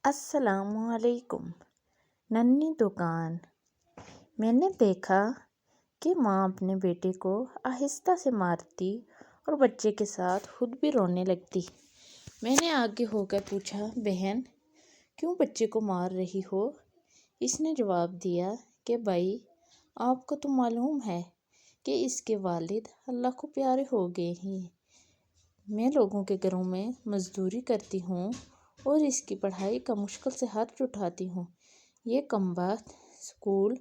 السلام علیکم۔ ننھی دکان۔ میں نے دیکھا کہ ماں اپنے بیٹے کو آہستہ سے مارتی اور بچے کے ساتھ خود بھی رونے لگتی۔ میں نے آگے ہو کر پوچھا، بہن کیوں بچے کو مار رہی ہو؟ اس نے جواب دیا کہ بھائی آپ کو تو معلوم ہے کہ اس کے والد اللہ کو پیارے ہو گئے ہیں۔ میں لوگوں کے گھروں میں مزدوری کرتی ہوں اور اس کی پڑھائی کا مشکل سے ہاتھ اٹھاتی ہوں۔ یہ کمبخت اسکول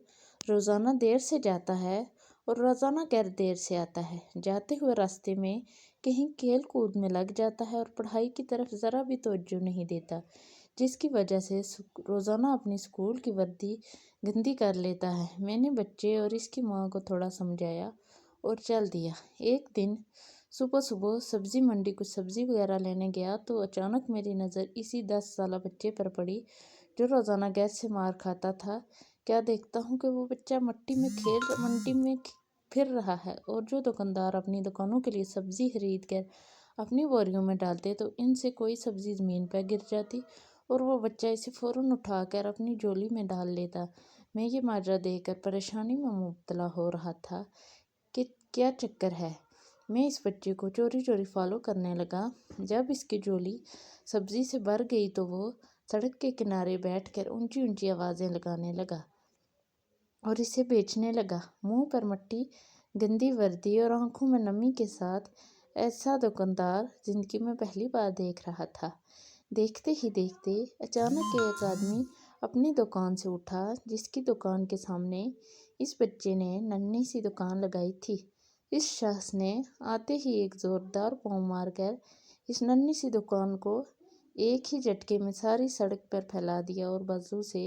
روزانہ دیر سے جاتا ہے اور روزانہ گھر دیر سے آتا ہے۔ جاتے ہوئے راستے میں کہیں کھیل کود میں لگ جاتا ہے اور پڑھائی کی طرف ذرا بھی توجہ نہیں دیتا، جس کی وجہ سے روزانہ اپنی اسکول کی وردی گندی کر لیتا ہے۔ میں نے بچے اور اس کی ماں کو تھوڑا سمجھایا اور چل دیا۔ ایک دن صبح سبزی منڈی کچھ سبزی وغیرہ لینے گیا تو اچانک میری نظر اسی 10 سالہ بچے پر پڑی جو روزانہ گھر سے مار کھاتا تھا۔ کیا دیکھتا ہوں کہ وہ بچہ منڈی میں پھر رہا ہے اور جو دکاندار اپنی دکانوں کے لیے سبزی خرید کر اپنی بوریوں میں ڈالتے تو ان سے کوئی سبزی زمین پر گر جاتی اور وہ بچہ اسے فوراً اٹھا کر اپنی جھولی میں ڈال لیتا۔ میں یہ ماجرا دیکھ کر پریشانی میں مبتلا ہو رہا تھا کہ کیا چکر ہے۔ میں اس بچے کو چوری چوری فالو کرنے لگا۔ جب اس کی جھولی سبزی سے بھر گئی تو وہ سڑک کے کنارے بیٹھ کر اونچی اونچی آوازیں لگانے لگا اور اسے بیچنے لگا۔ منہ پر مٹی، گندی وردی اور آنکھوں میں نمی کے ساتھ ایسا دکاندار زندگی میں پہلی بار دیکھ رہا تھا۔ دیکھتے ہی دیکھتے اچانک ایک آدمی اپنی دکان سے اٹھا جس کی دکان کے سامنے اس بچے نے ننھی سی دکان لگائی تھی۔ اس شخص نے آتے ہی ایک زوردار پاؤں مار کر اس ننھی سی دکان کو ایک ہی جھٹکے میں ساری سڑک پر پھیلا دیا اور بازو سے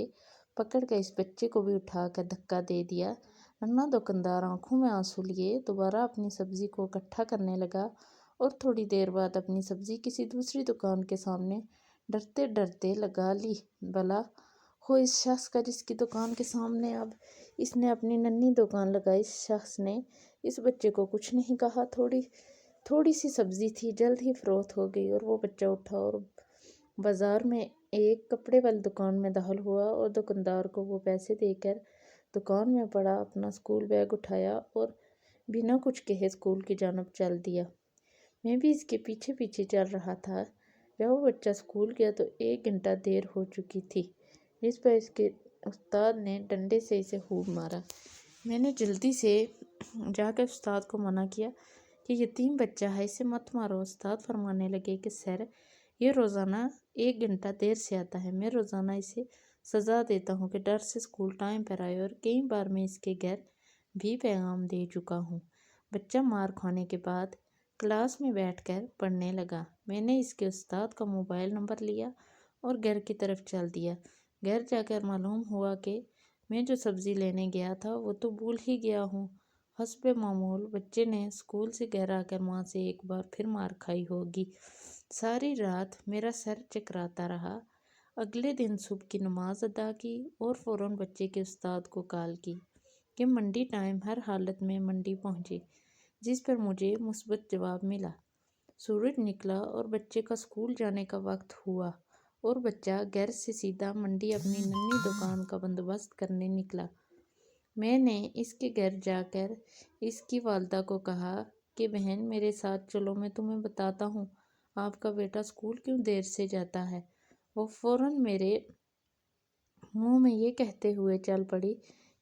پکڑ کر اس بچے کو بھی اٹھا کر دھکا دے دیا۔ ننھا دکاندار آنکھوں میں آنسو لیے دوبارہ اپنی سبزی کو اکٹھا کرنے لگا اور تھوڑی دیر بعد اپنی سبزی کسی دوسری دکان کے سامنے ڈرتے ڈرتے لگا لی۔ بھلا ہو اس شخص کا جس کی دکان کے سامنے اب اس نے اپنی ننھی دکان لگائی۔ اس شخص نے اس بچے کو کچھ نہیں کہا۔ تھوڑی سی سبزی تھی، جلد ہی فروخت ہو گئی اور وہ بچہ اٹھا اور بازار میں ایک کپڑے والی دکان میں داخل ہوا اور دکاندار کو وہ پیسے دے کر دکان میں پڑا اپنا اسکول بیگ اٹھایا اور بنا کچھ کہے اسکول کی جانب چل دیا۔ میں بھی اس کے پیچھے پیچھے چل رہا تھا۔ جب وہ بچہ اسکول گیا تو 1 گھنٹہ دیر ہو چکی تھی، جس پر اس کے استاد نے ڈنڈے سے اسے خوب مارا۔ میں نے جلدی سے جا کر استاد کو منع کیا کہ یتیم بچہ ہے، اسے مت مارو۔ استاد فرمانے لگے کہ سر یہ روزانہ 1 گھنٹہ دیر سے آتا ہے، میں روزانہ اسے سزا دیتا ہوں کہ ڈر سے اسکول ٹائم پر آئے اور کئی بار میں اس کے گھر بھی پیغام دے چکا ہوں۔ بچہ مار کھانے کے بعد کلاس میں بیٹھ کر پڑھنے لگا۔ میں نے اس کے استاد کا موبائل نمبر لیا اور گھر کی طرف چل دیا۔ گھر جا کر معلوم ہوا کہ میں جو سبزی لینے گیا تھا وہ تو بھول ہی گیا ہوں۔ حسب معمول بچے نے اسکول سے گھر آ کر ماں سے ایک بار پھر مار کھائی ہوگی۔ ساری رات میرا سر چکراتا رہا۔ اگلے دن صبح کی نماز ادا کی اور فوراً بچے کے استاد کو کال کی کہ منڈی ٹائم ہر حالت میں منڈی پہنچے، جس پر مجھے مثبت جواب ملا۔ سورج نکلا اور بچے کا اسکول جانے کا وقت ہوا اور بچہ گھر سے سیدھا منڈی اپنی ننھی دکان کا بندوبست کرنے نکلا۔ میں نے اس کے گھر جا کر اس کی والدہ کو کہا کہ بہن میرے ساتھ چلو، میں تمہیں بتاتا ہوں آپ کا بیٹا اسکول کیوں دیر سے جاتا ہے۔ وہ فوراً میرے منہ میں یہ کہتے ہوئے چل پڑی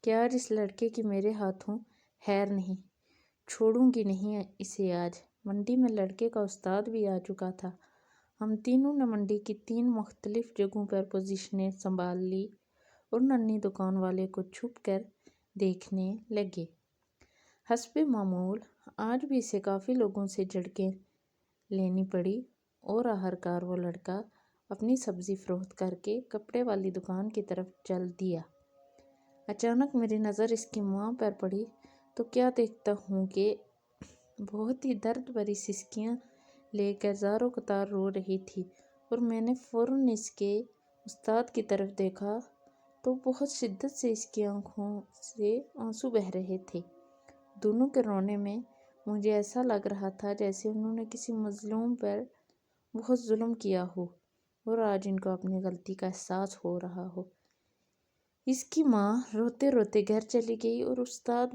کہ آج اس لڑکے کی میرے ہاتھوں خیر نہیں، چھوڑوں گی نہیں اسے آج۔ منڈی میں لڑکے کا استاد بھی آ چکا تھا۔ ہم تینوں نے منڈی کی 3 مختلف جگہوں پر پوزیشنیں سنبھال لی اور ننھی دکان والے کو چھپ کر دیکھنے لگے۔ حسب معمول آج بھی اسے کافی لوگوں سے جھڑکیں لینی پڑی اور آخرکار وہ لڑکا اپنی سبزی فروخت کر کے کپڑے والی دکان کی طرف چل دیا۔ اچانک میری نظر اس کی ماں پر پڑی تو کیا دیکھتا ہوں کہ بہت ہی درد بھری سسکیاں لے کر زاروں قطار رو رہی تھی اور میں نے فوراً اس کے استاد کی طرف دیکھا تو بہت شدت سے اس کی آنکھوں سے آنسو بہہ رہے تھے۔ دونوں کے رونے میں مجھے ایسا لگ رہا تھا جیسے انہوں نے کسی مظلوم پر بہت ظلم کیا ہو اور آج ان کو اپنی غلطی کا احساس ہو رہا ہو۔ اس کی ماں روتے روتے گھر چلی گئی اور استاد